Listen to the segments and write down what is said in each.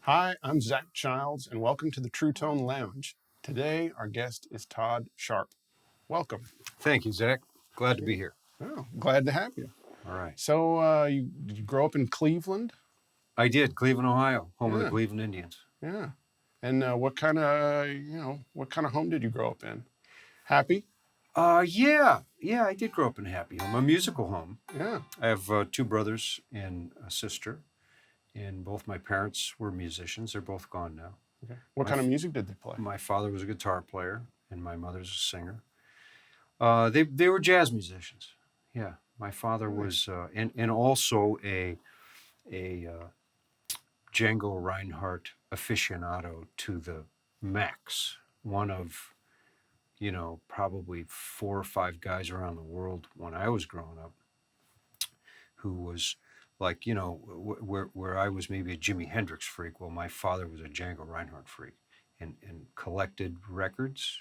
Hi, I'm Zach Childs, and welcome to the Truetone Lounge. Today, our guest is Todd Sharp. Welcome. Thank you, Zach. Glad to be here. Oh, glad to have you. All right. So, did you grow up in Cleveland? I did. Cleveland, Ohio, home of the Yeah. Cleveland Indians. Yeah. And what kind of home did you grow up in? Happy? Yeah, I did grow up in a happy home, a musical home. Yeah. I have two brothers and a sister, and both my parents were musicians. They're both gone now. Okay. What kind of music did they play? My father was a guitar player, and my mother's a singer. They were jazz musicians. Yeah, my father was, and also a Django Reinhardt aficionado to the max. One of, probably 4 or 5 guys around the world when I was growing up who was like, where I was maybe a Jimi Hendrix freak. Well, my father was a Django Reinhardt freak and collected records,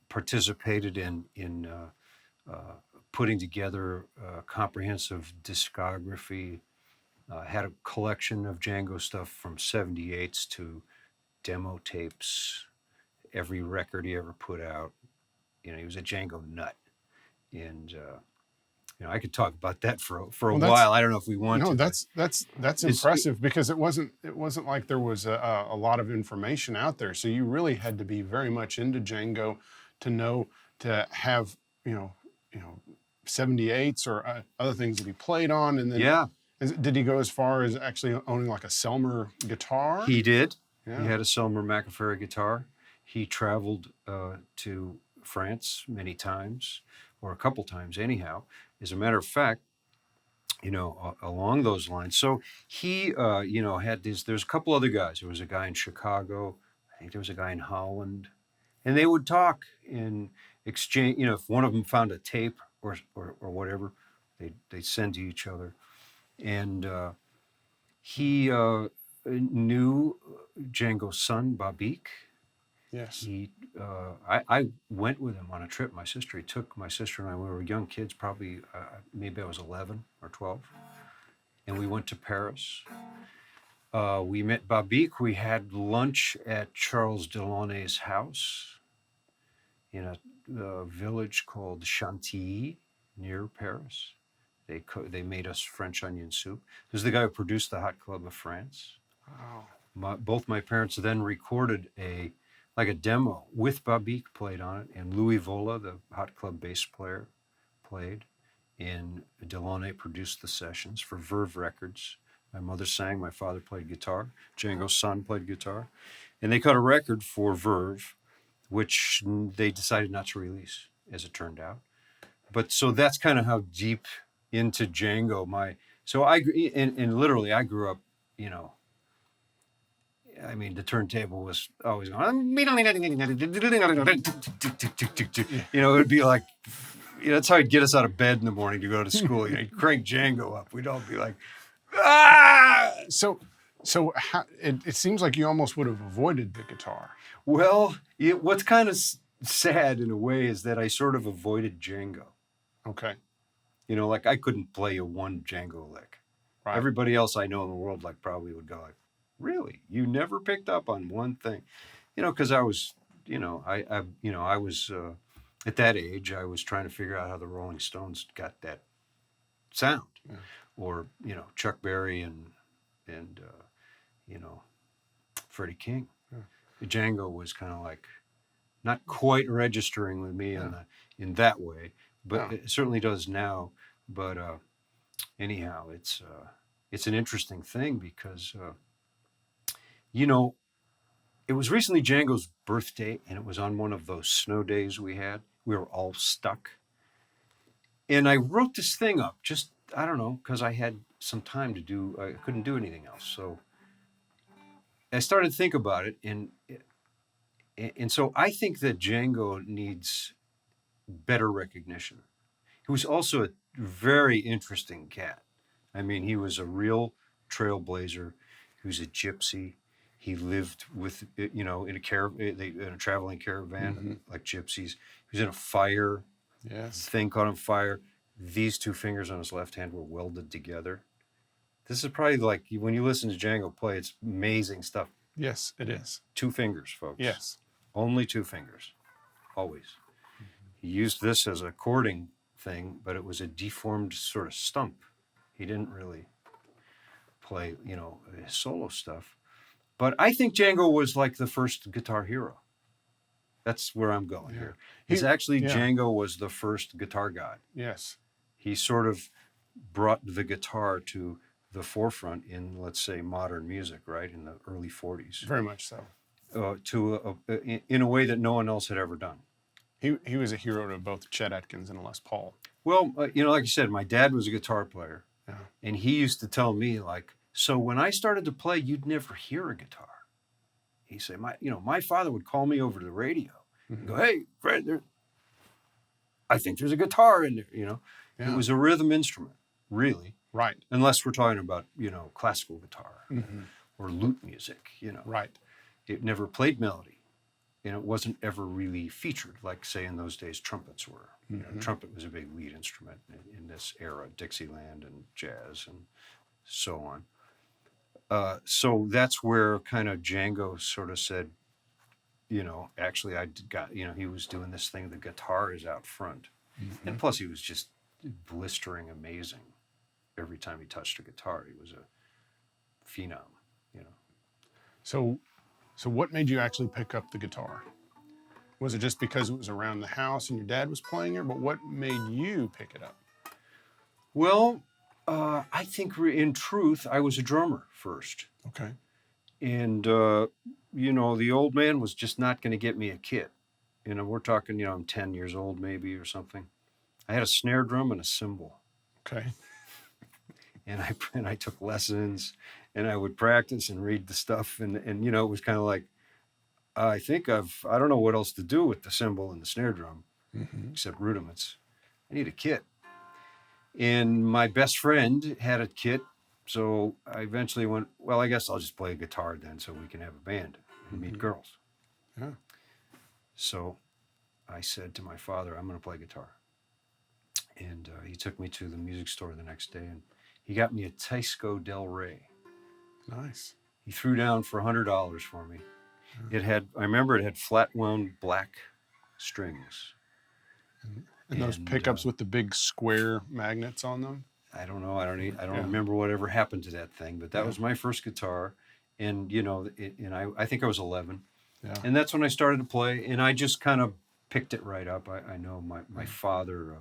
participated in putting together a comprehensive discography, had a collection of Django stuff from 78s to demo tapes, every record he ever put out. He was a Django nut. And, I could talk about that for a while. I don't know if we want to. No, that's impressive because it wasn't like there was a lot of information out there. So you really had to be very much into Django to have 78s or other things that he played on. And then yeah. Did he go as far as actually owning like a Selmer guitar? He did. Yeah. He had a Selmer McAfee guitar. He traveled to France many times, or a couple times anyhow. As a matter of fact, along those lines. So he, had these, there's a couple other guys. There was a guy in Chicago. I think there was a guy in Holland. And they would talk and exchange, if one of them found a tape or whatever, they'd send to each other. And he knew Django's son, Babik. Yes. I went with him on a trip. He took my sister and I, we were young kids, probably maybe I was 11 or 12. And we went to Paris. We met Babik. We had lunch at Charles Delaunay's house in a village called Chantilly near Paris. They made us French onion soup. This is the guy who produced the Hot Club of France. Wow. Both my parents then recorded a demo with Babik played on it, and Louis Vola, the Hot Club bass player, played, and Delaunay produced the sessions for Verve Records. My mother sang, my father played guitar, Django's son played guitar, and they cut a record for Verve, which they decided not to release, as it turned out. But so that's kind of how deep into Django literally I grew up, the turntable was always going, it would be like, that's how he'd get us out of bed in the morning to go to school. He'd crank Django up. We'd all be like, ah! So how, it seems like you almost would have avoided the guitar. Well, what's kind of sad in a way is that I sort of avoided Django. Okay. I couldn't play a one Django lick. Right. Everybody else I know in the world probably would go like, really? You never picked up on one thing? Because I was, I was at that age, I was trying to figure out how the Rolling Stones got that sound. Yeah. Or, Chuck Berry and Freddie King. Yeah. Django was kind of like not quite registering with me in that way, but it certainly does now. But anyhow, it's an interesting thing because you know, it was recently Django's birthday, and it was on one of those snow days we had. We were all stuck, and I wrote this thing up just, I don't know, because I had some time to do. I couldn't do anything else, so I started to think about it, and so I think that Django needs better recognition. He was also a very interesting cat. I mean, he was a real trailblazer. He was a gypsy. He lived with, in a traveling caravan like gypsies. He was in a fire thing caught on fire. These two fingers on his left hand were welded together. This is probably like when you listen to Django play, it's amazing stuff. Yes, it is. 2 fingers, folks. Yes. Only 2 fingers. Always. He used this as a chording thing, but it was a deformed sort of stump. He didn't really play, his solo stuff. But I think Django was like the first guitar hero. That's where I'm going here. Django was the first guitar god. Yes. He sort of brought the guitar to the forefront in, let's say, modern music, right, in the early 40s. Very much so. In a way that no one else had ever done. He was a hero to both Chet Atkins and Les Paul. Well, like I said, my dad was a guitar player, and he used to tell me, like, so when I started to play, you'd never hear a guitar. He said, my father would call me over to the radio and go, "Hey, Fred, I think there's a guitar in there." It was a rhythm instrument, really. Right. Unless we're talking about, classical guitar or lute music, Right. It never played melody. And it wasn't ever really featured, like, say, in those days, trumpets were. Trumpet was a big lead instrument in this era, Dixieland and jazz and so on. So that's where kind of Django sort of said, actually he was doing this thing, the guitar is out front. And plus he was just blistering amazing. Every time he touched a guitar, he was a phenom, So what made you actually pick up the guitar? Was it just because it was around the house and your dad was playing it? But what made you pick it up? Well, I think in truth, I was a drummer first. Okay. And, the old man was just not going to get me a kit. We're talking, I'm 10 years old maybe or something. I had a snare drum and a cymbal. Okay. And I took lessons, and I would practice and read the stuff. And it was kind of like, I don't know what else to do with the cymbal and the snare drum, except rudiments. I need a kit. And my best friend had a kit. So I eventually went, well, I guess I'll just play a guitar then so we can have a band and meet girls. Yeah. So I said to my father, I'm going to play guitar. And he took me to the music store the next day, and he got me a Teisco Del Rey. Nice. He threw down for $100 for me. I remember it had flat wound black strings. And those pickups with the big square magnets on them? I don't know. I don't remember whatever happened to that thing, but that was my first guitar. And, I think I was 11. Yeah. And that's when I started to play, and I just kind of picked it right up. I know my father,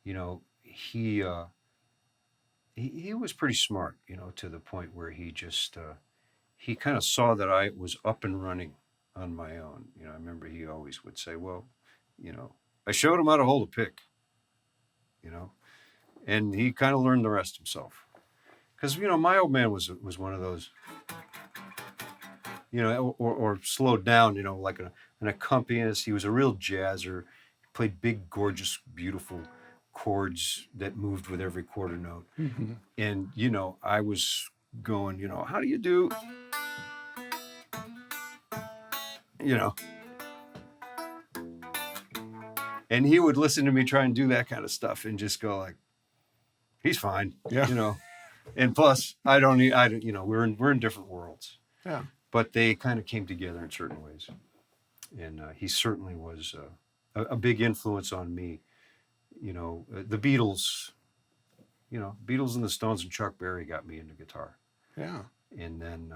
he was pretty smart, to the point where he just, he kind of saw that I was up and running on my own. I remember he always would say, well, I showed him how to hold a pick, and he kind of learned the rest himself. Because, my old man was one of those, or slowed down, like an accompanist. He was a real jazzer. He played big, gorgeous, beautiful chords that moved with every quarter note. And, I was going, how do you do, and he would listen to me try and do that kind of stuff and just go like, he's fine, and plus we're in different worlds. Yeah. But they kind of came together in certain ways. And he certainly was a big influence on me. The Beatles, Beatles and the Stones and Chuck Berry got me into guitar. Yeah. And then,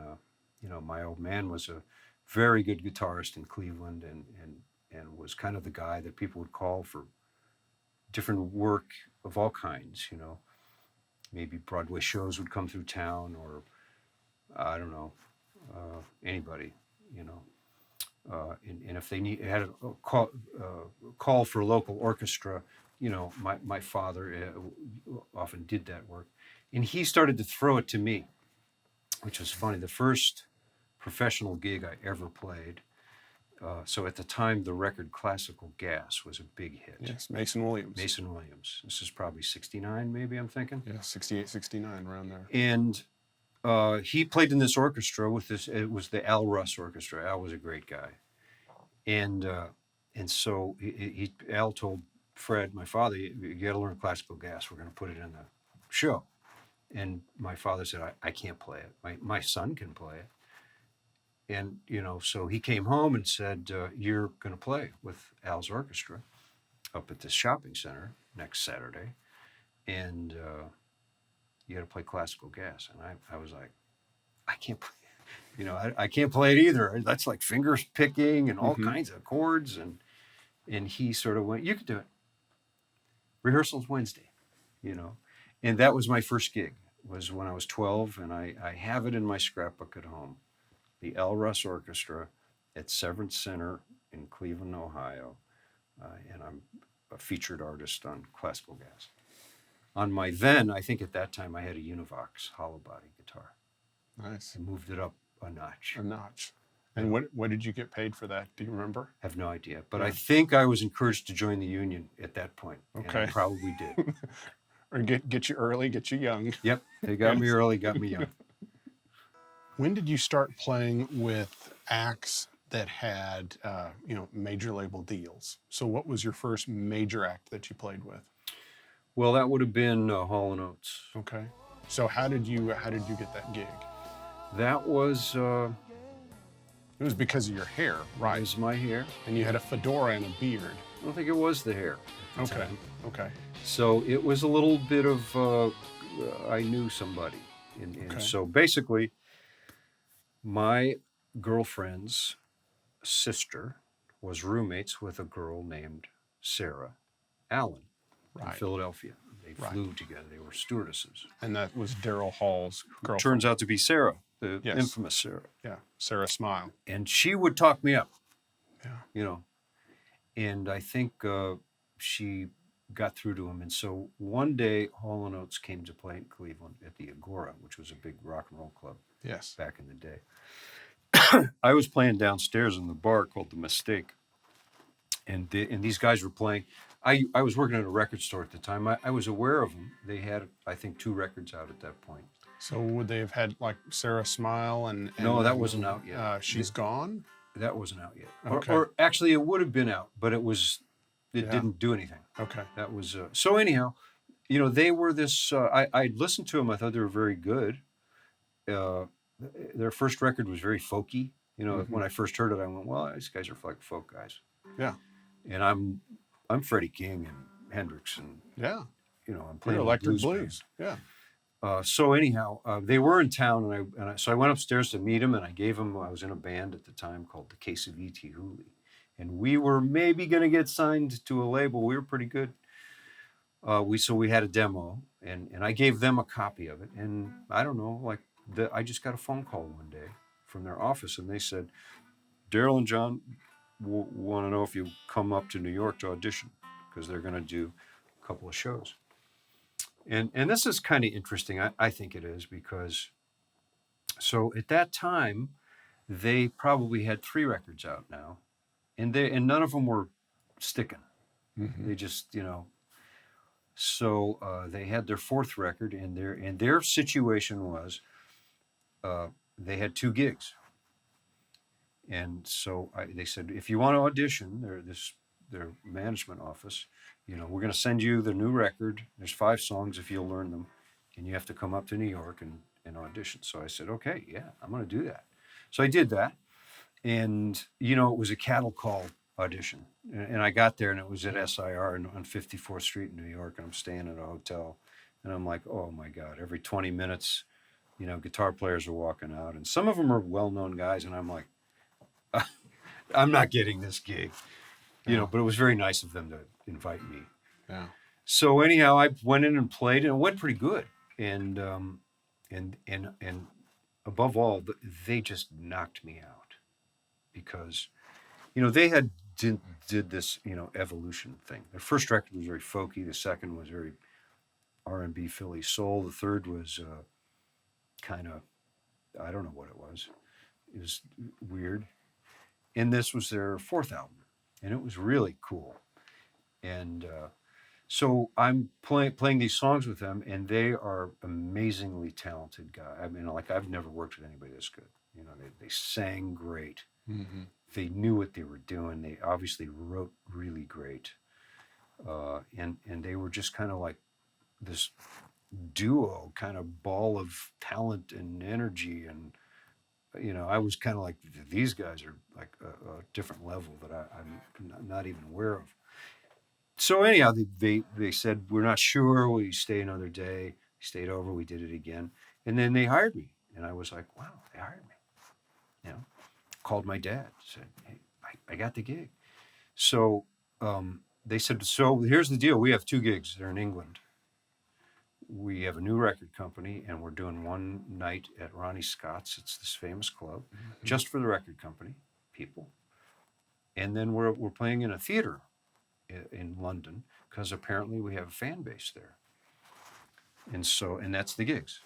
my old man was a very good guitarist in Cleveland and was kind of the guy that people would call for different work of all kinds, maybe Broadway shows would come through town, or I don't know, anybody, you know. And if they had a call for a local orchestra, you know, my father often did that work. And he started to throw it to me, which was funny. The first professional gig I ever played. So at the time, the record Classical Gas was a big hit. Yes, Mason Williams. Mason Williams. This is probably 69, maybe, I'm thinking. Yeah, 68, 69, around there. And he played in this orchestra with this, it was the Al Russ Orchestra. Al was a great guy. And so Al told Fred, my father, you got to learn Classical Gas. We're going to put it in the show. And my father said, I can't play it. My son can play it. And, you know, so he came home and said, you're going to play with Al's orchestra up at this shopping center next Saturday. And you got to play Classical Gas. And I was like, I can't play, you know, I can't play it either. That's like fingers picking and all kinds of chords. And he sort of went, you can do it. Rehearsal's Wednesday, you know. And that was my first gig, was when I was 12. And I have it in my scrapbook at home. The Al Russ Orchestra at Severance Center in Cleveland, Ohio. And I'm a featured artist on Classical Gas. On my I think at that time I had a Univox hollow body guitar. Nice. I moved it up a notch. A notch. And what did you get paid for that? Do you remember? I have no idea. But I think I was encouraged to join the union at that point. Okay. And I probably did. Or get you early, get you young. Yep. They got me early, got me young. When did you start playing with acts that had, you know, major label deals? So what was your first major act that you played with? Well, that would have been Hall Oats. Okay. So how did you get that gig? That was It was because of your hair, right? It was my hair. And you had a fedora and a beard. I don't think it was the hair. Okay. Okay. So it was a little bit of I knew somebody, and so basically, my girlfriend's sister was roommates with a girl named Sarah Allen in Philadelphia. They flew together. They were stewardesses. And that was Daryl Hall's girlfriend. Turns out to be Sarah, the infamous Sarah. Yeah, Sarah Smile. And she would talk me up. Yeah. You know, and I think she got through to him. And so one day, Hall Oates came to play in Cleveland at the Agora, which was a big rock and roll club. Yes. Back in the day. I was playing downstairs in the bar called The Mistake. And these guys were playing. I was working at a record store at the time. I was aware of them. They had, I think, 2 records out at that point. So would they have had like Sarah Smile and no, that wasn't out yet. She's Gone? That wasn't out yet. Okay. Or actually, it would have been out, but it didn't do anything. Okay. That was, so anyhow, you know, they were this, I listened to them. I thought they were very good. Their first record was very folky. You know, when I first heard it, I went, well, these guys are like folk guys. Yeah. And I'm Freddie King and Hendrix and, you know, I'm playing electric blues. Yeah. So anyhow, they were in town, so I went upstairs to meet them, and I gave them. I was in a band at the time called the Case of E.T. Hooley, and we were maybe going to get signed to a label. We were pretty good. So we had a demo, and I gave them a copy of it, and I don't know, I just got a phone call one day from their office, and they said, Daryl and John want to know if you come up to New York to audition, because they're going to do a couple of shows. And this is kind of interesting. I think it is, because so at that time they probably had 3 records out now, and none of them were sticking. They just, you know, so they had their 4th record, and their situation was they had 2 gigs, and so they said, if you want to audition, their management office, you know, we're going to send you the new record. There's 5 songs if you'll learn them, and you have to come up to New York and audition. So I said, okay, yeah, I'm going to do that. So I did that, and, you know, it was a cattle call audition. And I got there, and it was at SIR on 54th Street in New York, and I'm staying at a hotel, and I'm like, oh my God, every 20 minutes, you know, guitar players are walking out, and some of them are well-known guys, and I'm like, I'm not getting this gig. You know, but it was very nice of them to invite me. Yeah. So anyhow, I went in and played, and it went pretty good. and and above all, they just knocked me out because they did this evolution thing. Their first record was very folky. The second was very R&B Philly soul. The third was kind of, I don't know what it was. It was weird. And this was their fourth album, and it was really cool. And so I'm playing these songs with them, and they are amazingly talented guys. I mean, like, I've never worked with anybody this good. They sang great. Mm-hmm. They knew what they were doing. They obviously wrote really great. And they were just kind of like this duo, kind of ball of talent and energy. And I was kind of like, these guys are like a different level that I'm not even aware of. So anyhow, they said, we're not sure. Will you stay another day? We stayed over. We did it again. And then they hired me. And I was like, wow, they hired me. Called my dad, said, hey, I got the gig. So they said, so here's the deal. We have 2 gigs. They're in England. We have a new record company, and we're doing one night at Ronnie Scott's. It's this famous club, just for the record company people. And then we're playing in a theater in London, because apparently we have a fan base there. And that's the gigs.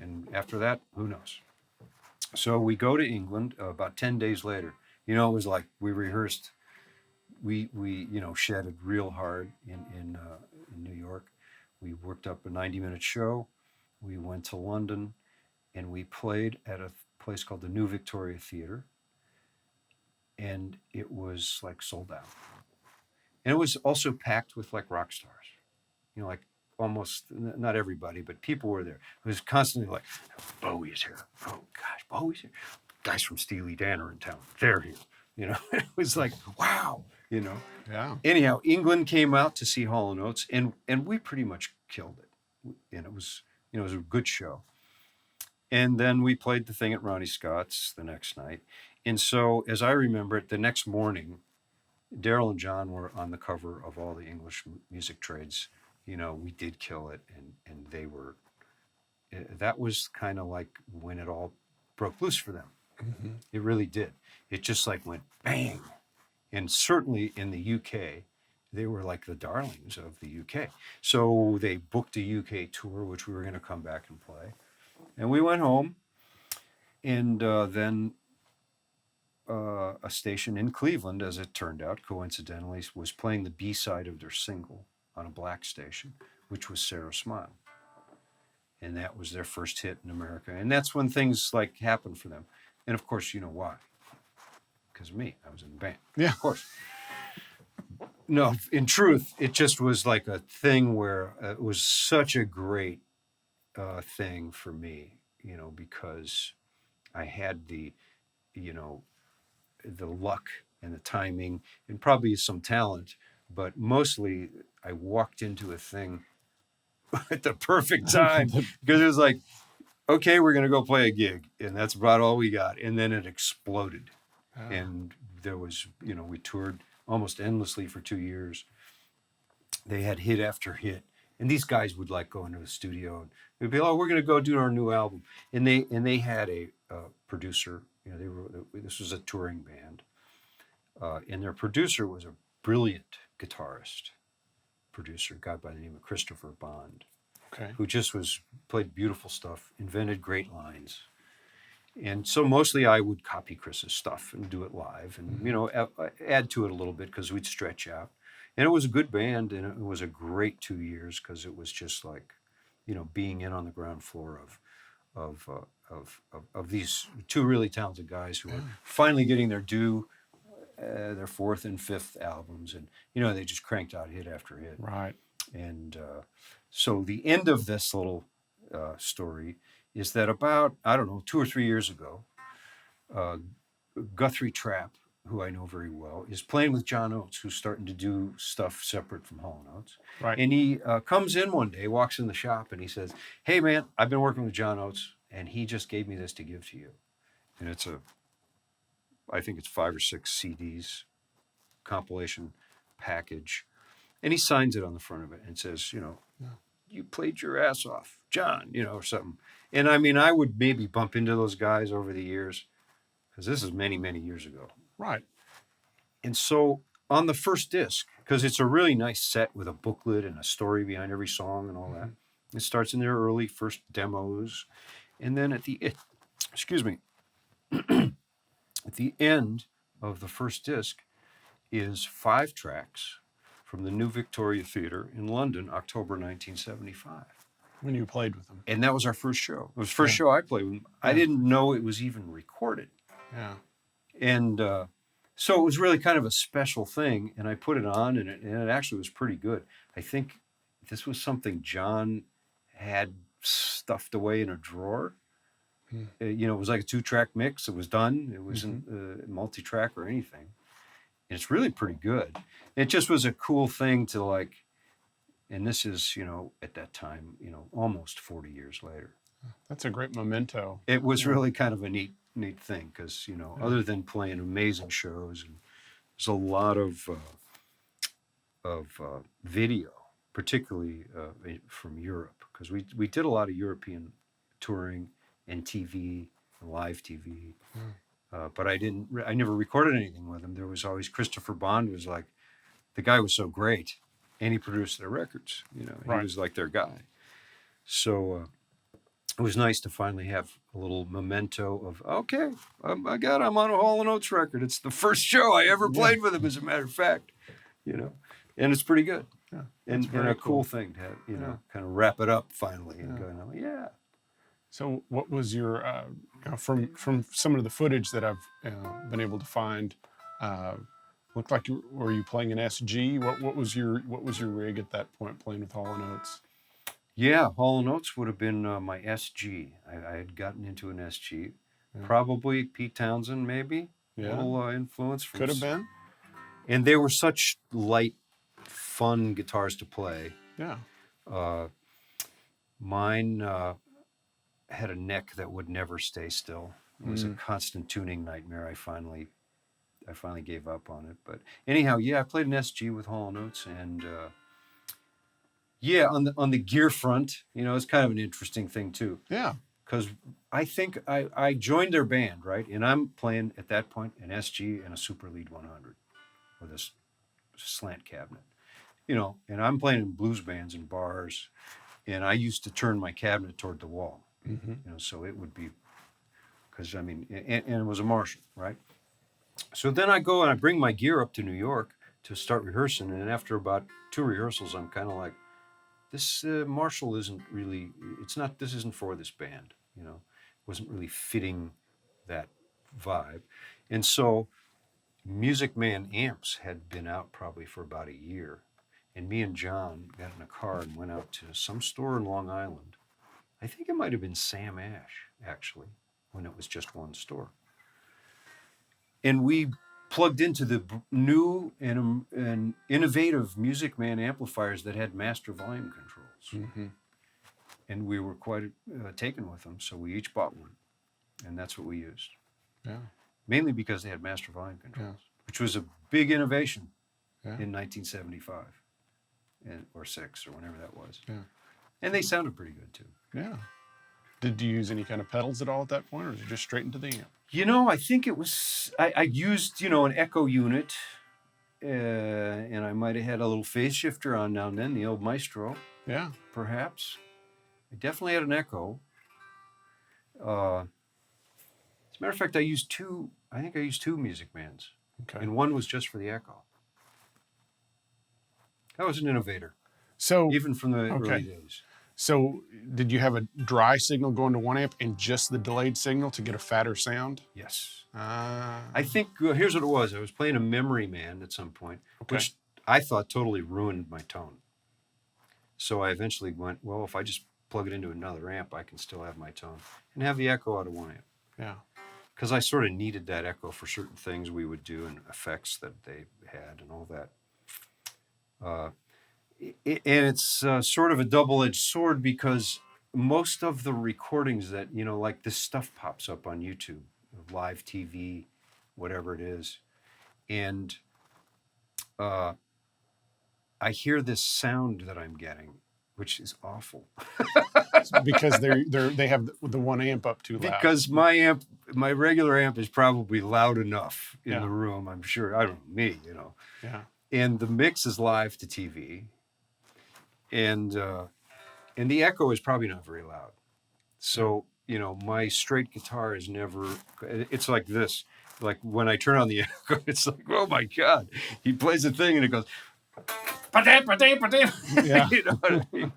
And after that, who knows? So we go to England about 10 days later. It was like we rehearsed. We shedded real hard in New York. We worked up a 90-minute show. We went to London, and we played at a place called the New Victoria Theatre. And it was like sold out. And it was also packed with like rock stars. Like almost, not everybody, but people were there. It was constantly like, Bowie's here. Oh gosh, Bowie's here. Guys from Steely Dan are in town. They're here. It was like, wow. Yeah. Anyhow, England came out to see Hall Oates, and we pretty much killed it. And it was a good show. And then we played the thing at Ronnie Scott's the next night. And so, as I remember it, the next morning, Daryl and John were on the cover of all the English music trades. We did kill it, and they were. That was kind of like when it all broke loose for them. Mm-hmm. It really did. It just like went bang. And certainly in the UK, they were like the darlings of the UK. So they booked a UK tour, which we were going to come back and play. And we went home, and then a station in Cleveland, as it turned out, coincidentally, was playing the B-side of their single on a black station, which was Sarah Smile. And that was their first hit in America. And that's when things like happened for them. And of course, you know why? Because of me. I was in the band. Yeah. Of course. No, in truth, it just was like a thing where it was such a great thing for me, because I had the luck and the timing and probably some talent, but mostly I walked into a thing at the perfect time, because it was like, okay, we're going to go play a gig, and that's about all we got. And then it exploded. And there was, we toured almost endlessly for 2 years. They had hit after hit. And these guys would like go into the studio and they'd be like, oh, we're going to go do our new album. And they had a producer, this was a touring band. And their producer was a brilliant guitarist, producer, a guy by the name of Christopher Bond, who just played beautiful stuff, invented great lines. And so mostly I would copy Chris's stuff and do it live and, add to it a little bit because we'd stretch out. And it was a good band, and it was a great 2 years because it was just like, being in on the ground floor of these 2 really talented guys who were finally getting their due, their 4th and 5th albums. And, they just cranked out hit after hit. Right. And so the end of this little story is that about, 2 or 3 years ago, Guthrie Trapp, who I know very well, is playing with John Oates, who's starting to do stuff separate from Hall Oates. Right. And he comes in one day, walks in the shop, and he says, hey, man, I've been working with John Oates, and he just gave me this to give to you. And I think it's 5 or 6 CDs, compilation package. And he signs it on the front of it and says, you played your ass off. John, or something. And I mean, I would maybe bump into those guys over the years, because this is many, many years ago. Right. And so on the first disc, because it's a really nice set with a booklet and a story behind every song and all that. It starts in their early first demos. And then at the end of the first disc is 5 tracks from the New Victoria Theatre in London, October 1975. When you played with them. And that was our first show. It was the first show I played with them. I didn't know it was even recorded. Yeah. And so it was really kind of a special thing. And I put it on, and it actually was pretty good. I think this was something John had stuffed away in a drawer. It was like a 2-track mix. It was done. It wasn't multi-track or anything. And it's really pretty good. It just was a cool thing to like, and this is, at that time, almost 40 years later. That's a great memento. It was really kind of a neat thing because, other than playing amazing shows, and there's a lot of video, particularly from Europe, because we did a lot of European touring and TV, and live TV. But I never recorded anything with him. There was always Christopher Bond was like, the guy was so great, and he produced their records. He was like their guy. So it was nice to finally have a little memento of, okay, I'm on a Hall Oates record. It's the first show I ever played with him, as a matter of fact. And it's pretty good. Yeah, and a cool thing to have, kind of wrap it up finally and go, yeah. So what was your, from some of the footage that I've been able to find, looked like were you playing an SG? What was your rig at that point, playing with Hall & Oates? Yeah, Hall & Oates would have been my SG. I had gotten into an SG. Probably Pete Townsend, maybe. Yeah. A little influence. Could have been. And they were such light, fun guitars to play. Yeah. Mine had a neck that would never stay still. It was a constant tuning nightmare. I finally gave up on it. But anyhow, I played an SG with Hall & Oates, and on the gear front, it's kind of an interesting thing too. Yeah. Because I think I joined their band, right? And I'm playing at that point an SG and a Super Lead 100 with a slant cabinet, and I'm playing in blues bands and bars, and I used to turn my cabinet toward the wall, so it would be, because and it was a Marshall, right? So then I go and I bring my gear up to New York to start rehearsing, and after about 2 rehearsals, I'm kind of like, this Marshall isn't really, this isn't for this band, wasn't really fitting that vibe. And so Music Man amps had been out probably for about a year, and me and John got in a car and went out to some store in Long Island. I think it might have been Sam Ash, actually, when it was just one store. And we plugged into the new and innovative Music Man amplifiers that had master volume controls. And we were quite taken with them, so we each bought one. And that's what we used. Yeah. Mainly because they had master volume controls, which was a big innovation in 1975 or 6 or whenever that was. Yeah. And they sounded pretty good too. Yeah. Did you use any kind of pedals at all at that point, or was it just straight into the amp? I think it was, I used, an echo unit, and I might have had a little phase shifter on now and then, the old Maestro. Yeah. Perhaps. I definitely had an echo. As a matter of fact, I used two Music Mans. Okay. And one was just for the echo. I was an innovator. So even from the early days. So did you have a dry signal going to one amp and just the delayed signal to get a fatter sound? Yes. I think, here's what it was. I was playing a Memory Man at some point, which I thought totally ruined my tone. So I eventually went, well, if I just plug it into another amp, I can still have my tone and have the echo out of one amp. Yeah. Because I sort of needed that echo for certain things we would do and effects that they had and all that. And it's sort of a double-edged sword, because most of the recordings that, like this stuff pops up on YouTube, live TV, whatever it is. And I hear this sound that I'm getting, which is awful. Because they have the one amp up too loud. Because my regular amp is probably loud enough in the room, I'm sure. I don't know, me, Yeah. And the mix is live to TV. And the echo is probably not very loud. So, my straight guitar is never, it's like this. Like when I turn on the echo, it's like, oh my God. He plays a thing and it goes, Yeah. you know what I mean?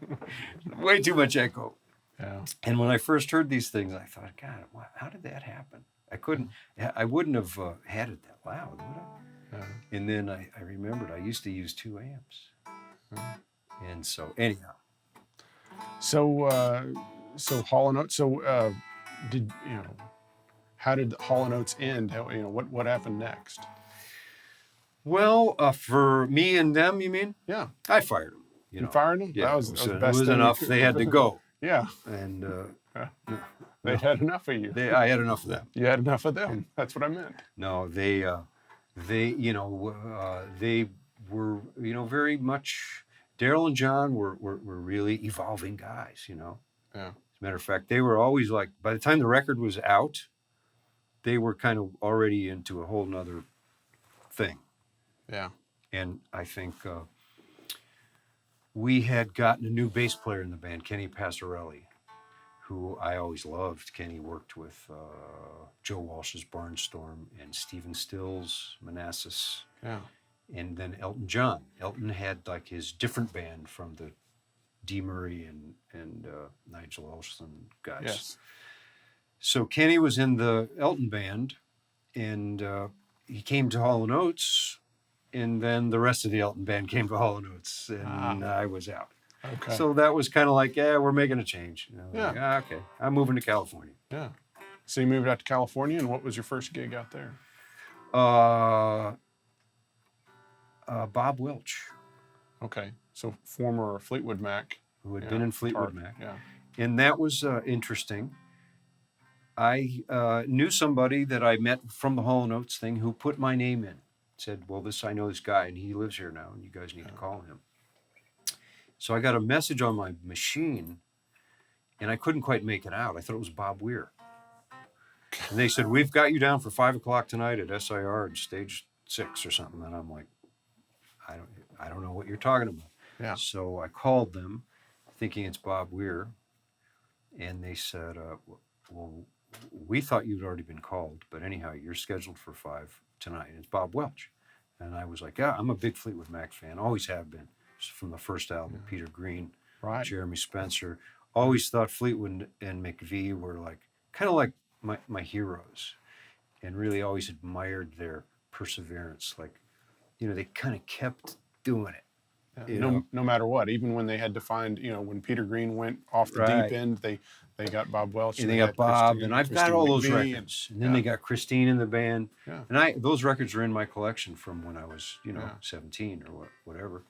Way too much echo. Yeah. And when I first heard these things, I thought, God, how did that happen? I wouldn't have had it that loud, would I? Yeah. And then I remembered I used to use 2 amps. And so anyhow. So Hall and Oates. So how did Hall and Oates end? What happened next? Well, for me and them, you mean? Yeah. I fired them. You fired them? Yeah, that was the best it was thing enough. They had to go. Yeah. And they had enough of you. I had enough of them. You had enough of them. That's what I meant. No, they were, very much. Daryl and John were really evolving guys, Yeah. As a matter of fact, they were always like, by the time the record was out, they were kind of already into a whole nother thing. Yeah. And I think we had gotten a new bass player in the band, Kenny Passarelli, who I always loved. Kenny worked with Joe Walsh's Barnstorm and Stephen Stills' Manassas. Yeah. And then Elton John. Elton had like his different band from the Dee Murray and Nigel Olsson guys. Yes. So Kenny was in the Elton band, and he came to Hall & Oates, and then the rest of the Elton band came to Hall & Oates, and I was out. Okay. So that was kind of like, we're making a change. Yeah. Like, okay, I'm moving to California. Yeah. So you moved out to California, and what was your first gig out there? Bob Welch. Okay. So former Fleetwood Mac. Who had been in Fleetwood Mac. Yeah. And that was interesting. I knew somebody that I met from the Hall & Oates thing who put my name in. Said, well, I know this guy, and he lives here now, and you guys need to call him. So I got a message on my machine, and I couldn't quite make it out. I thought it was Bob Weir. And they said, we've got you down for 5 o'clock tonight at SIR at stage 6 or something. And I'm like, I don't know what you're talking about. Yeah. So I called them, thinking it's Bob Weir, and they said, well, we thought you'd already been called, but anyhow, you're scheduled for 5 tonight. It's Bob Welch. And I was like, I'm a big Fleetwood Mac fan, always have been, from the first album, Peter Green, Right. Jeremy Spencer. Always thought Fleetwood and McVie were kind of like my heroes, and really always admired their perseverance. They kind of kept doing it. No matter what, even when they had to find, when Peter Green went off the deep end, they got Bob Welch. And they got Bob, and I've got all those McVie records. And then they got Christine in the band. Yeah. And those records are in my collection from when I was, 17 or whatever.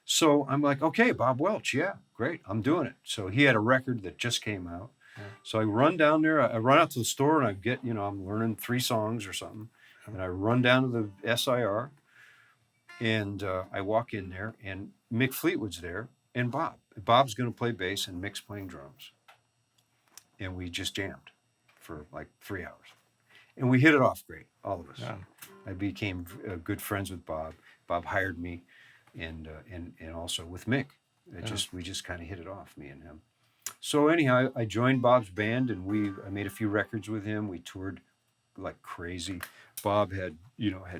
So I'm like, okay, Bob Welch, yeah, great, I'm doing it. So he had a record that just came out. Yeah. So I run down there, I run out to the store, and I get, I'm learning 3 songs or something. Yeah. And I run down to the SIR, and I walk in there, and Mick Fleetwood's there, and Bob. Bob's going to play bass, and Mick's playing drums. And we just jammed for like 3 hours. And we hit it off great, all of us. Yeah. I became good friends with Bob. Bob hired me, and also with Mick. We just kind of hit it off, me and him. So anyhow, I joined Bob's band, and I made a few records with him. We toured like crazy. Bob had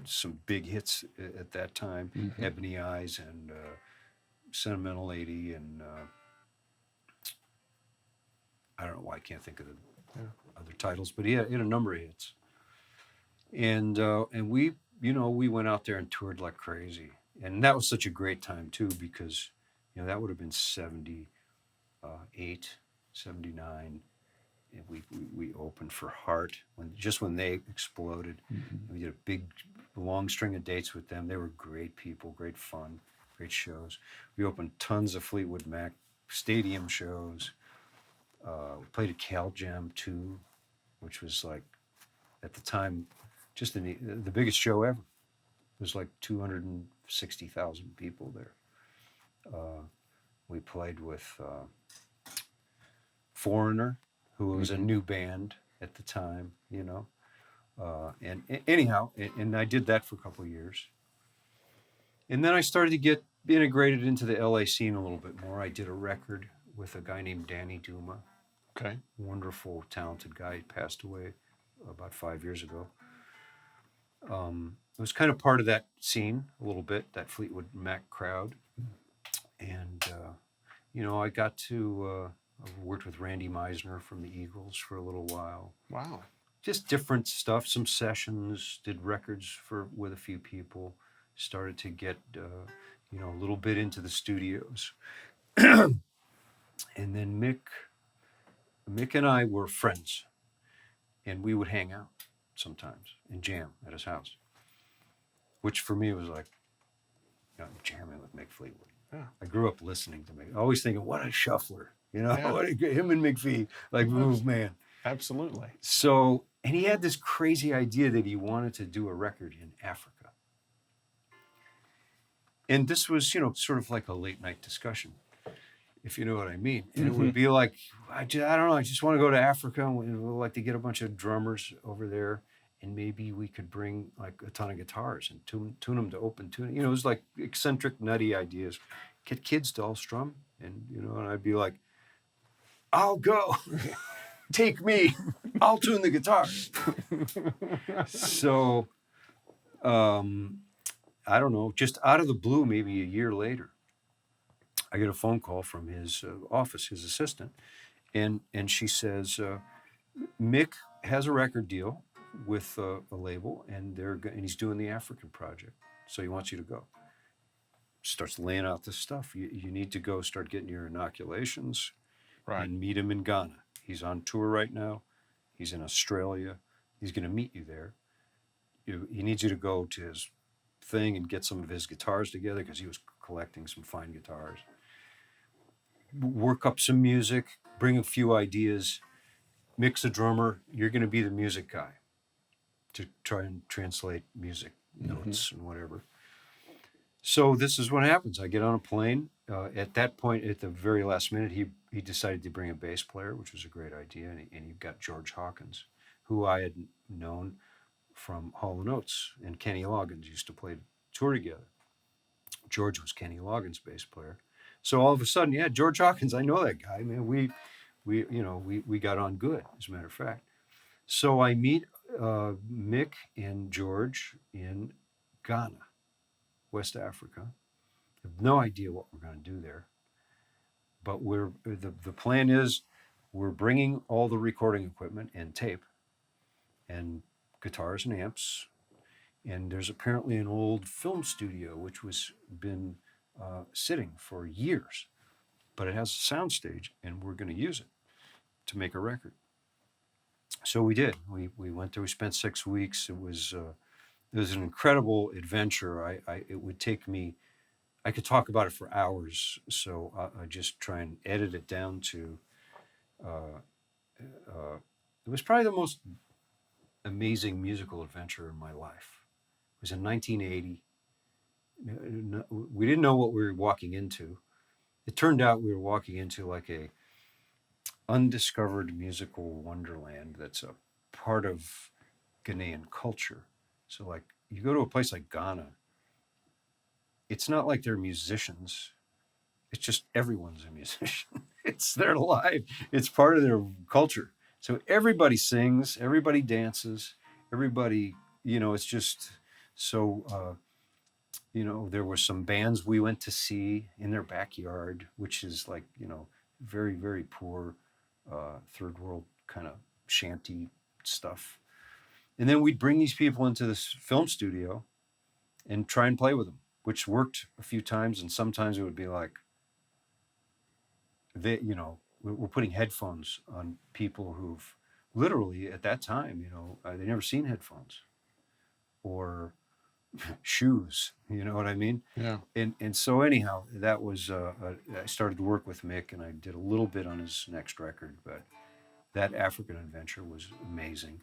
some big hits at that time, mm-hmm. Ebony Eyes and Sentimental Lady, and I don't know why I can't think of the other titles, but he had a number of hits. And we went out there and toured like crazy. And that was such a great time too, because that would have been 78, 79. And we opened for Heart when they exploded. Mm-hmm. We did a big long string of dates with them. They were great people, great fun, great shows. We opened tons of Fleetwood Mac stadium shows. We played at Cal Jam 2, which was like, at the time, just the biggest show ever. It was like 260,000 people there. We played with Foreigner, who was a new band at the time, you know. Anyhow, and I did that for a couple of years. And then I started to get integrated into the LA scene a little bit more. I did a record with a guy named Danny Duma, Okay. wonderful, talented guy. He passed away about 5 years ago. It was kind of part of that scene a little bit, that Fleetwood Mac crowd. And, you know, I got to worked with Randy Meisner from the Eagles for a little while. Wow. Just different stuff, some sessions, did records with a few people, started to get, you know, a little bit into the studios. And then Mick and I were friends, and we would hang out sometimes and jam at his house, which for me was like, you know, jamming with Mick Fleetwood. Yeah. I grew up listening to Mick, always thinking, what a shuffler, you know, Yeah. him and McVie, like, move, man. Absolutely. So, and he had this crazy idea that he wanted to do a record in Africa. And this was, you know, sort of like a late night discussion, if you know what I mean. And it would be like, I don't know, I just want to go to Africa, and we'd like to get a bunch of drummers over there, and maybe we could bring like a ton of guitars and tune them to open tuning. You know, it was like eccentric, nutty ideas. Get kids to all strum, and, you know, and I'd be like, I'll go. Take me. I'll tune the guitar. So, I don't know, just out of the blue, maybe a year later, I get a phone call from his office, his assistant, and she says, Mick has a record deal with a label, and he's doing the African project, so he wants you to go. Starts laying out this stuff. You need to go start getting your inoculations, Right. and meet him in Ghana. He's on tour right now. He's in Australia. He's going to meet you there. He needs you to go to his thing and get some of his guitars together, because he was collecting some fine guitars. Work up some music, bring a few ideas, mix a drummer. You're going to be the music guy to try and translate music notes and whatever. So this is what happens. I get on a plane. At that point, at the very last minute, he decided to bring a bass player, which was a great idea. And he got George Hawkins, who I had known from Hall Oates, and Kenny Loggins used to play tour together. George was Kenny Loggins' bass player. So all of a sudden, yeah, George Hawkins, I know that guy, man. We got on good, as a matter of fact. So I meet Mick and George in Ghana, West Africa. I have no idea what we're going to do there, but the plan is we're bringing all the recording equipment and tape and guitars and amps, and there's apparently an old film studio which was been sitting for years, but it has a sound stage, and we're going to use it to make a record. So we did. We went there. We spent 6 weeks. It was an incredible adventure. It would take me. I could talk about it for hours, so I just try and edit it down to. It was probably the most amazing musical adventure in my life. It was in 1980. We didn't know what we were walking into. It turned out we were walking into like a undiscovered musical wonderland that's a part of Ghanaian culture. So like you go to a place like Ghana, it's not like they're musicians. It's just everyone's a musician. It's their life. It's part of their culture. So everybody sings, everybody dances, everybody, you know, it's just so, you know, there were some bands we went to see in their backyard, which is like, you know, very, very poor third world kind of shanty stuff. And then we'd bring these people into this film studio and try and play with them, which worked a few times. And sometimes it would be like, we're putting headphones on people who've literally at that time, you know, they never seen headphones or shoes, you know what I mean? Yeah. And so anyhow, that was, I started to work with Mick, and I did a little bit on his next record, but that African adventure was amazing.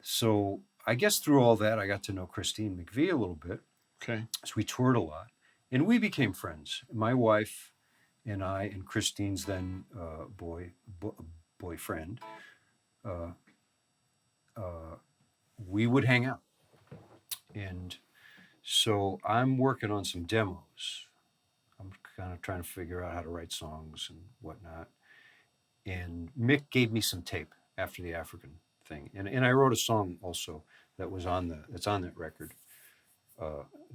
So I guess through all that, I got to know Christine McVie a little bit. Okay. So we toured a lot, and we became friends. My wife and I and Christine's then boyfriend, we would hang out. And so I'm working on some demos. I'm kind of trying to figure out how to write songs and whatnot. And Mick gave me some tape after the African thing. And I wrote a song also that's on that record.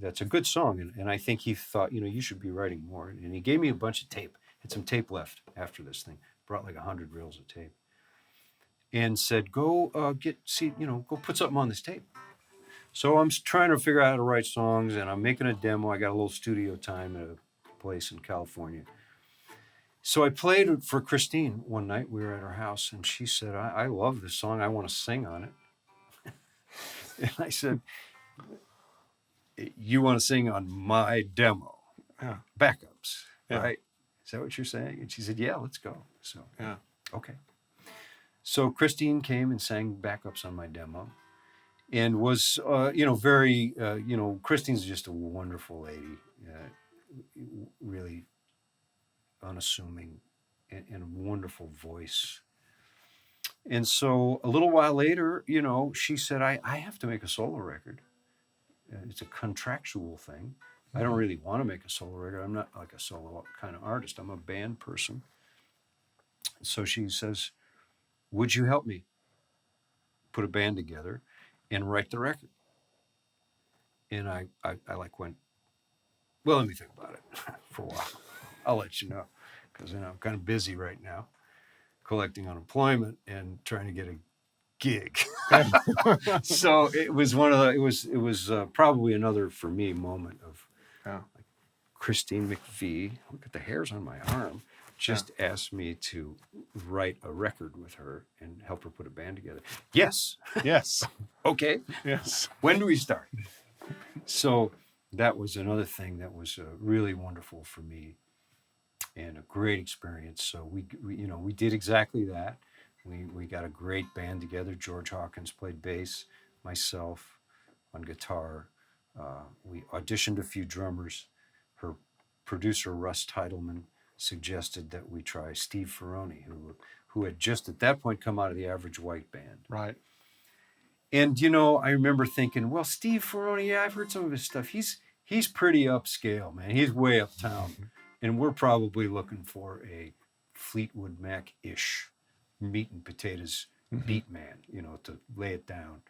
That's a good song. And I think he thought, you should be writing more. And he gave me a bunch of tape. Had some tape left after this thing. Brought like 100 reels of tape. And said, go go put something on this tape. So I'm trying to figure out how to write songs, and I'm making a demo. I got a little studio time at a place in California. So I played it for Christine one night. We were at her house, and she said, I love this song. I want to sing on it. And I said, you want to sing on my demo? Yeah. Backups, Yeah. right? Is that what you're saying? And she said, yeah, let's go. So, Yeah. okay. So Christine came and sang backups on my demo. And was, very, Christine's just a wonderful lady, really unassuming and a wonderful voice. And so a little while later, she said, I have to make a solo record. It's a contractual thing. I don't really want to make a solo record. I'm not like a solo kind of artist. I'm a band person. So she says, would you help me put a band together and write the record? And I went, well, let me think about it for a while. I'll let you know, because I'm kind of busy right now, collecting unemployment and trying to get a gig. So it was it was probably another for me moment of like Christine McVie. Look at the hairs on my arm. Just asked me to write a record with her and help her put a band together. Yes. Yes. Okay. Yes. When do we start? So that was another thing that was really wonderful for me and a great experience. So we did exactly that. We got a great band together. George Hawkins played bass, myself on guitar. We auditioned a few drummers. Her producer, Russ Teidelman, suggested that we try Steve Ferroni, who had just at that point come out of the Average White Band. Right. And I remember thinking, well, Steve Ferroni, yeah, I've heard some of his stuff. He's pretty upscale, man. He's way uptown, and we're probably looking for a Fleetwood Mac-ish meat and potatoes beat man, to lay it down.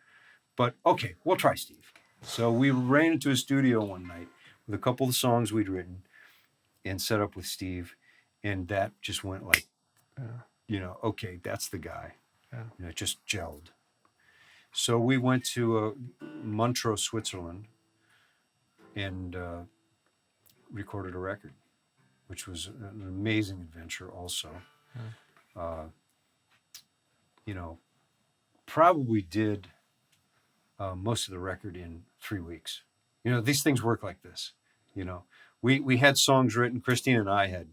But okay, we'll try Steve. So we ran into a studio one night with a couple of songs we'd written and set up with Steve, and that just went like, okay, that's the guy. Yeah. It just gelled. So we went to Montreux, Switzerland, and recorded a record, which was an amazing adventure also. Probably did most of the record in 3 weeks. These things work like this. We had songs written. Christine and I had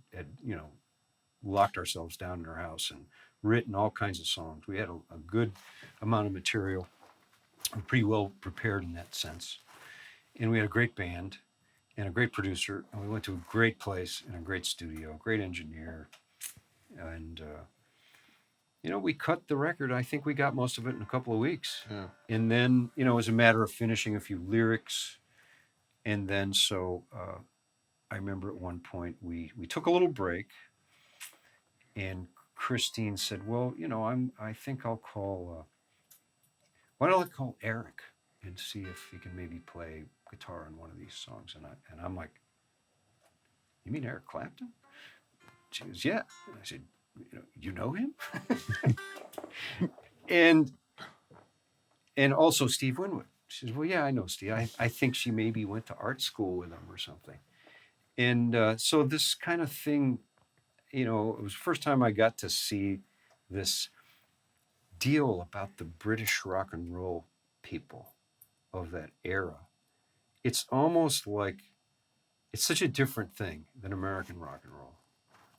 locked ourselves down in her house and written all kinds of songs. We had a good amount of material. We're pretty well prepared in that sense. And we had a great band and a great producer. And we went to a great place and a great studio, great engineer. And, we cut the record. I think we got most of it in a couple of weeks. Yeah. And then, it was a matter of finishing a few lyrics. And then I remember at one point we took a little break, and Christine said, well, I think I'll call, why don't I call Eric and see if he can maybe play guitar on one of these songs? And I'm like, you mean Eric Clapton? She goes, yeah. And I said, you know him? and also Steve Winwood. She says, well, yeah, I know Steve. I think she maybe went to art school with him or something. And so this kind of thing, it was the first time I got to see this deal about the British rock and roll people of that era. It's almost like it's such a different thing than American rock and roll.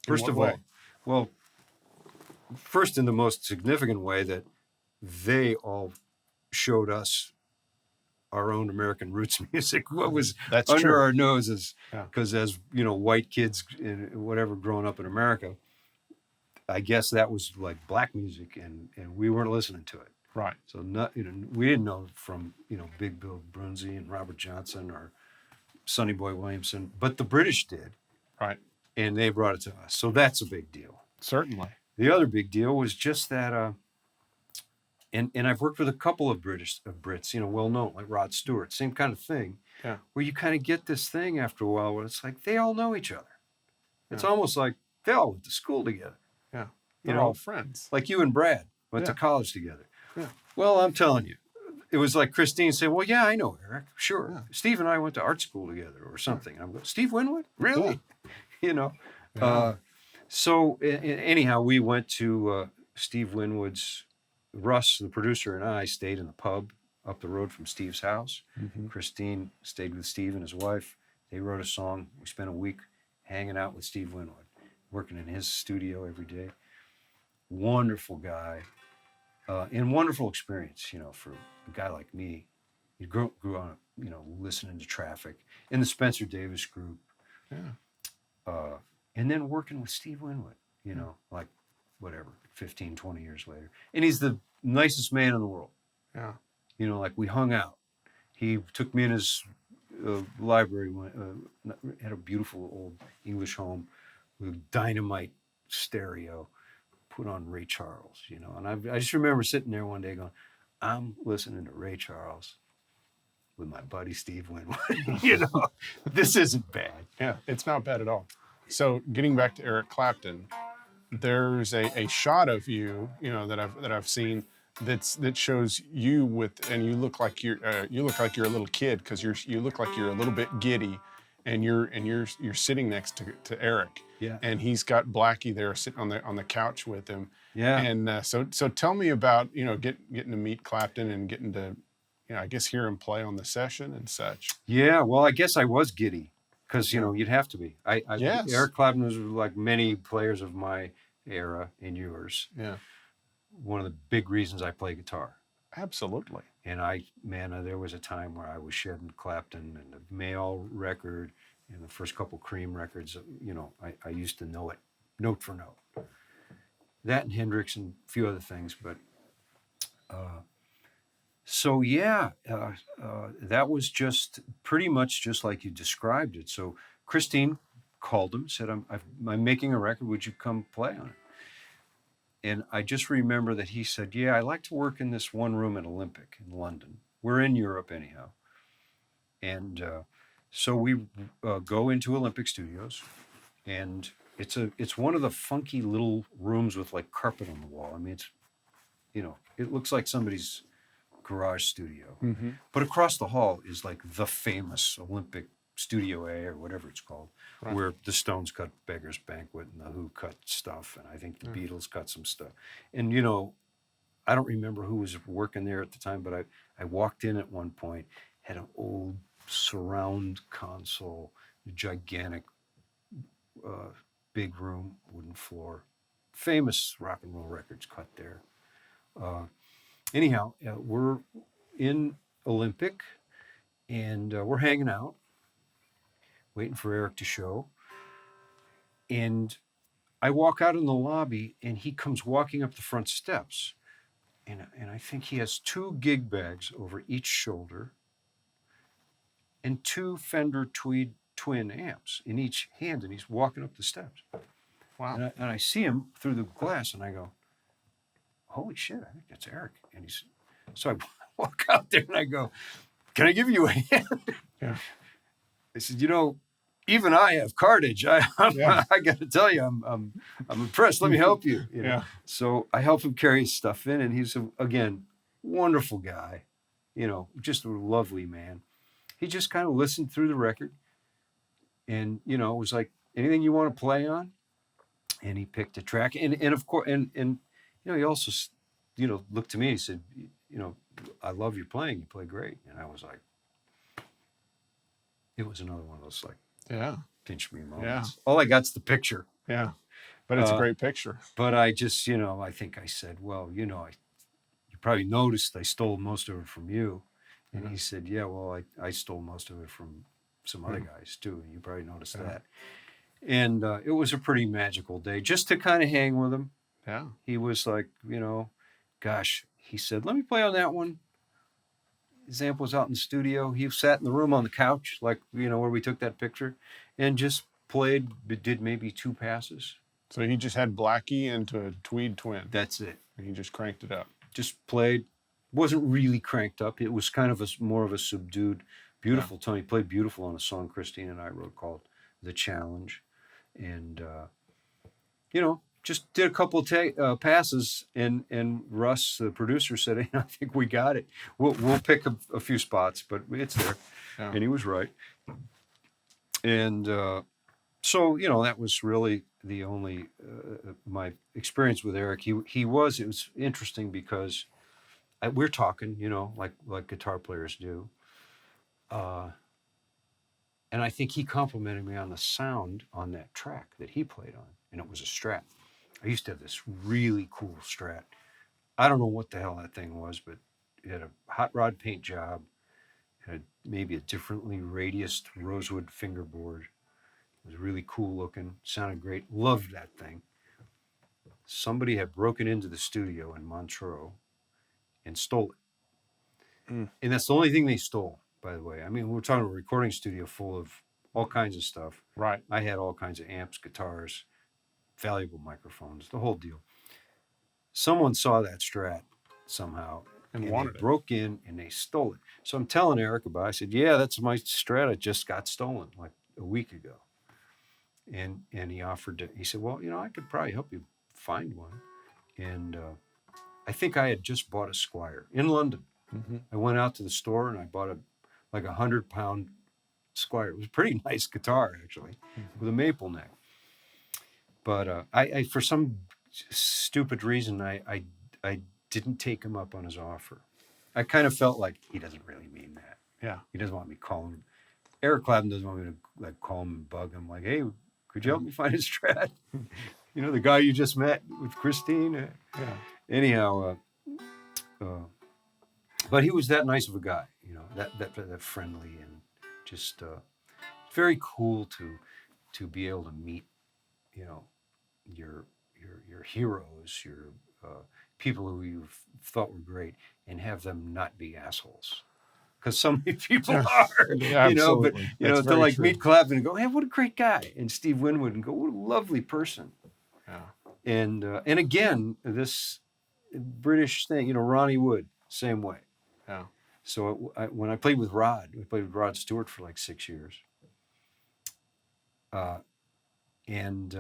First of all, first in the most significant way that they all showed us our own American roots music, what was That's under true. our noses. Yeah. Because as you know, white kids and whatever growing up in America, I guess that was like black music, and we weren't listening to it. Right. So we didn't know from Big Bill Brunsey and Robert Johnson or Sonny Boy Williamson, but the British did, Right. and they brought it to us. So that's a big deal. Certainly. The other big deal was just that, and I've worked with a couple of Brits, well known, like Rod Stewart, same kind of thing, Yeah. where you kind of get this thing after a while where it's like they all know each other. It's Yeah. almost like they all went to school together. Yeah. You They're know, all friends. like you and Brad went to Yeah. college together. Yeah. Well, I'm telling you, it was like Christine saying, "Well, yeah, I know Eric. Sure, Yeah. Steve and I went to art school together, or something." And I'm going, "Steve Winwood, really?" You know. Yeah. So anyhow, we went to Steve Winwood's. Russ, the producer, and I stayed in the pub up the road from Steve's house. Mhm. Christine stayed with Steve and his wife. They wrote a song. We spent a week hanging out with Steve Winwood, working in his studio every day. Wonderful guy, and wonderful experience, for a guy like me. He grew on, listening to Traffic in the Spencer Davis group. Yeah. And then working with Steve Winwood, like whatever, 15, 20 years later. And he's the nicest man in the world. Yeah. Like we hung out. He took me in his library, had a beautiful old English home with dynamite stereo, put on Ray Charles, And I just remember sitting there one day going, I'm listening to Ray Charles with my buddy Steve Winwood. This isn't bad. Yeah. It's not bad at all. So getting back to Eric Clapton, there's a shot of you, that I've seen that shows you and you look like you're a little kid because you look like you're a little bit giddy, and you're sitting next to Eric. Yeah. And he's got Blackie there sitting on the couch with him. Yeah. And so tell me about getting to meet Clapton and getting to I guess hear him play on the session and such. Yeah. Well, I guess I was giddy. Because, you'd have to be. Yes. Eric Clapton was like many players of my era and yours. Yeah. One of the big reasons I play guitar. Absolutely. And there was a time where I was shedding Clapton and the Mayall record and the first couple Cream records. I used to know it note for note. That and Hendrix and a few other things. But so, yeah, that was just pretty much just like you described it. So Christine called him, said, I'm making a record. Would you come play on it? And I just remember that he said, yeah, I like to work in this one room at Olympic in London. We're in Europe anyhow. And so we go into Olympic Studios, and it's one of the funky little rooms with like carpet on the wall. I mean, it's, it looks like somebody's garage studio. Mm-hmm. But across the hall is like the famous Olympic Studio A or whatever it's called, right, where the Stones cut Beggar's Banquet and the Who cut stuff, and I think the Beatles cut some stuff. And I don't remember who was working there at the time, but I walked in at one point, had an old surround console, gigantic big room, wooden floor, famous rock and roll records cut there. Anyhow, we're in Olympic, and we're hanging out, waiting for Eric to show. And I walk out in the lobby, and he comes walking up the front steps. And I think he has 2 gig bags over each shoulder and 2 Fender Tweed twin amps in each hand, and he's walking up the steps. Wow. And I see him through the glass, and I go, holy shit, I think that's Eric. And so I walk out there and I go, can I give you a hand? Yeah. I said, even I have cartage. I got to tell you, I'm impressed. Let me help you. Yeah. So I help him carry his stuff in, and he's again, wonderful guy, just a lovely man. He just kind of listened through the record, and was like, anything you want to play on? And he picked a track, and of course, and he also, looked to me and he said, I love your playing. You play great. And I was like, it was another one of those pinch me moments. Yeah. All I got's the picture. Yeah. But it's a great picture. But I just, I think I said, well, you probably noticed I stole most of it from you. And he said, yeah, well, I stole most of it from some other guys too. And you probably noticed that. And it was a pretty magical day just to kind of hang with him. Yeah. He was like, gosh, he said, let me play on that one. His amp was out in the studio. He sat in the room on the couch, like, where we took that picture, and just played, did maybe 2 passes. So he just had Blackie into a Tweed Twin. That's it. And he just cranked it up. Just played. Wasn't really cranked up. It was kind of more of a subdued, beautiful tone. He played beautiful on a song Christine and I wrote called The Challenge. And, just did a couple of passes, and Russ, the producer, said, hey, I think we got it. We'll pick a few spots, but it's there. Yeah. And he was right. And so, that was really the only, my experience with Eric. It was interesting because we're talking, like guitar players do. And I think he complimented me on the sound on that track that he played on, and it was a Strat. I used to have this really cool Strat. I don't know what the hell that thing was, but it had a hot rod paint job, had maybe a differently radiused rosewood fingerboard. It was really cool looking, sounded great, loved that thing. Somebody had broken into the studio in Montreux and stole it. And that's the only thing they stole, by the way. I mean, we're talking a recording studio full of all kinds of stuff. Right. I had all kinds of amps, guitars, valuable microphones, the whole deal. Someone saw that Strat somehow and wanted it. Broke in and they stole it. So I'm telling Eric about it. I said, yeah, that's my Strat. It just got stolen like a week ago. And he offered to, he said, well, I could probably help you find one. And I think I had just bought a Squire in London. Mm-hmm. I went out to the store and I bought a 100-pound Squire. It was a pretty nice guitar, actually, with a maple neck. But I for some stupid reason, I didn't take him up on his offer. I kind of felt like he doesn't really mean that. Yeah. He doesn't want me calling him. Eric Clapton doesn't want me to call him and bug him. Like, hey, could you help me find his Strat? The guy you just met with Christine. Yeah. Anyhow, but he was that nice of a guy. That friendly and just very cool to be able to meet. Your heroes, your people who you thought were great, and have them not be assholes. Because so many people are, yeah, but to like true. meet Clapton and go, hey, what a great guy, and Steve Winwood and go, what a lovely person. Yeah. And again, this British thing, Ronnie Wood, same way. Yeah. So when I played with Rod, we played with Rod Stewart for like 6 years. And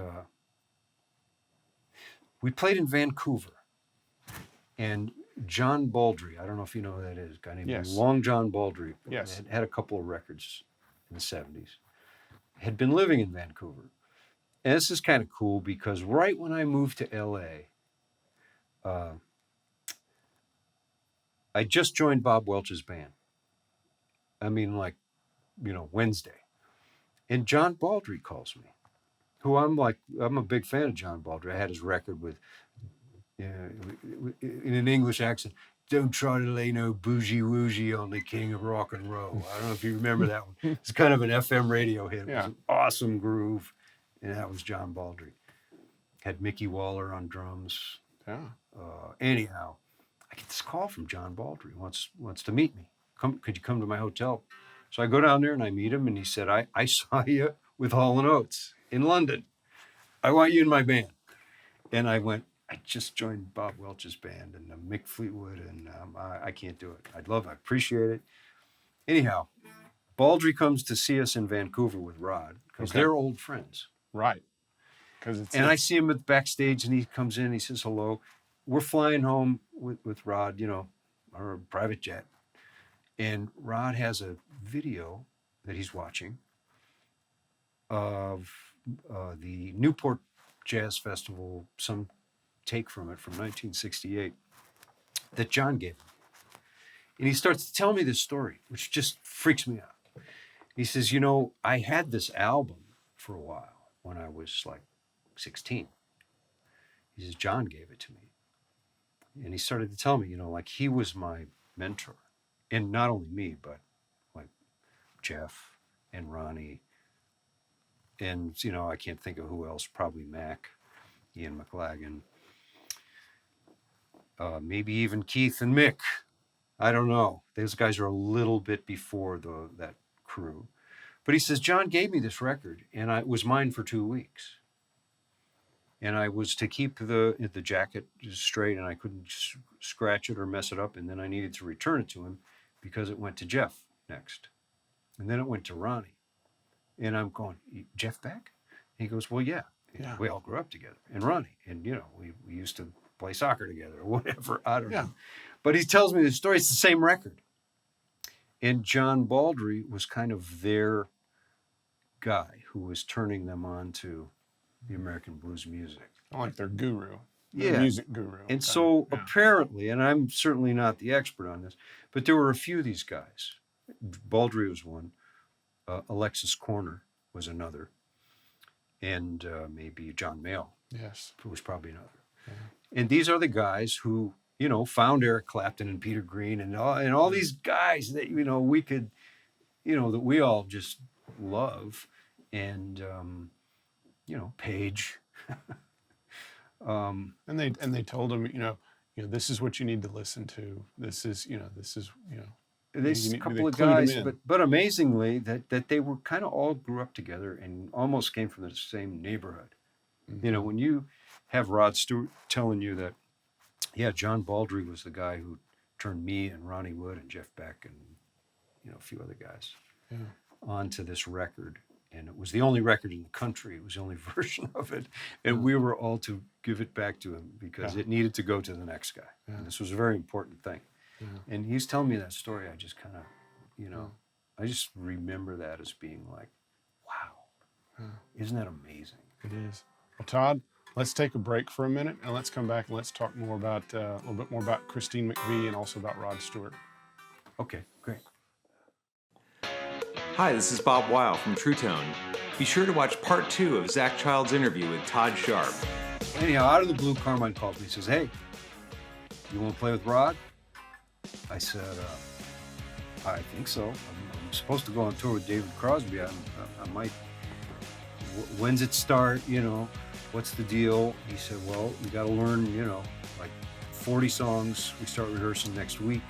we played in Vancouver. And John Baldry, I don't know if you know who that is, a guy named Long John Baldry. Yes. Had a couple of records in the 70s. Had been living in Vancouver. And this is kind of cool because right when I moved to LA, I just joined Bob Welch's band. I mean, Wednesday. And John Baldry calls me, who I'm a big fan of John Baldry. I had his record with, in an English accent, don't try to lay no bougie woogie on the king of rock and roll. I don't know if you remember that one. It's kind of an FM radio hit. It was an awesome groove. And that was John Baldry. Had Mickey Waller on drums. Yeah. Anyhow, I get this call from John Baldry. Wants to meet me. Could you come to my hotel? So I go down there and I meet him, and he said, I saw you with Hall Oats in London. I want you in my band. And I went, I just joined Bob Welch's band and Mick Fleetwood, and I can't do it. I appreciate it. Anyhow, Baldry comes to see us in Vancouver with Rod because they're old friends. Right. I see him backstage, and he comes in, he says hello. We're flying home with Rod, our private jet. And Rod has a video that he's watching of the Newport Jazz Festival, some take from it from 1968 that John gave him. And he starts to tell me this story, which just freaks me out. He says, I had this album for a while when I was like 16. He says, John gave it to me. And he started to tell me, he was my mentor. And not only me, but like Jeff and Ronnie, and I can't think of who else. Probably Mac, Ian McLagan, maybe even Keith and Mick. I don't know. Those guys are a little bit before that crew. But he says, John gave me this record, and it was mine for 2 weeks. And I was to keep the jacket straight, and I couldn't scratch it or mess it up. And then I needed to return it to him because it went to Jeff next. And then it went to Ronnie. And I'm going, Jeff back? And he goes, well, yeah. We all grew up together. And Ronnie. And, we used to play soccer together or whatever. I don't know. But he tells me the story. It's the same record. And John Baldry was kind of their guy who was turning them on to the American blues music. Like their guru. Their music guru. And so apparently, and I'm certainly not the expert on this, but there were a few of these guys. Baldry was one. Alexis Corner was another. And maybe John Mayall. Yes. Who was probably another. Yeah. And these are the guys who, found Eric Clapton and Peter Green and all these guys that, we could, that we all just love. And, Page. And they told him, this is what you need to listen to. This is. There's a couple of guys, but amazingly that they were kind of all grew up together and almost came from the same neighborhood. Mm-hmm. When you have Rod Stewart telling you that, John Baldry was the guy who turned me and Ronnie Wood and Jeff Beck and a few other guys onto this record. And it was the only record in the country. It was the only version of it. And we were all to give it back to him because it needed to go to the next guy. Yeah. And this was a very important thing. Yeah. And he's telling me that story. I just kind of, I just remember that as being like, wow, isn't that amazing? It is. Well, Todd, let's take a break for a minute and let's come back and let's talk more about, a little bit more about Christine McVie and also about Rod Stewart. Okay, great. Hi, this is Bob Welch from Truetone. Be sure to watch part 2 of Zach Child's interview with Todd Sharp. Anyhow, out of the blue, Carmine calls me. He says, hey, you want to play with Rod? I said, I think so. I'm supposed to go on tour with David Crosby. I might. When's it start? What's the deal? He said, well, we got to learn, like 40 songs. We start rehearsing next week.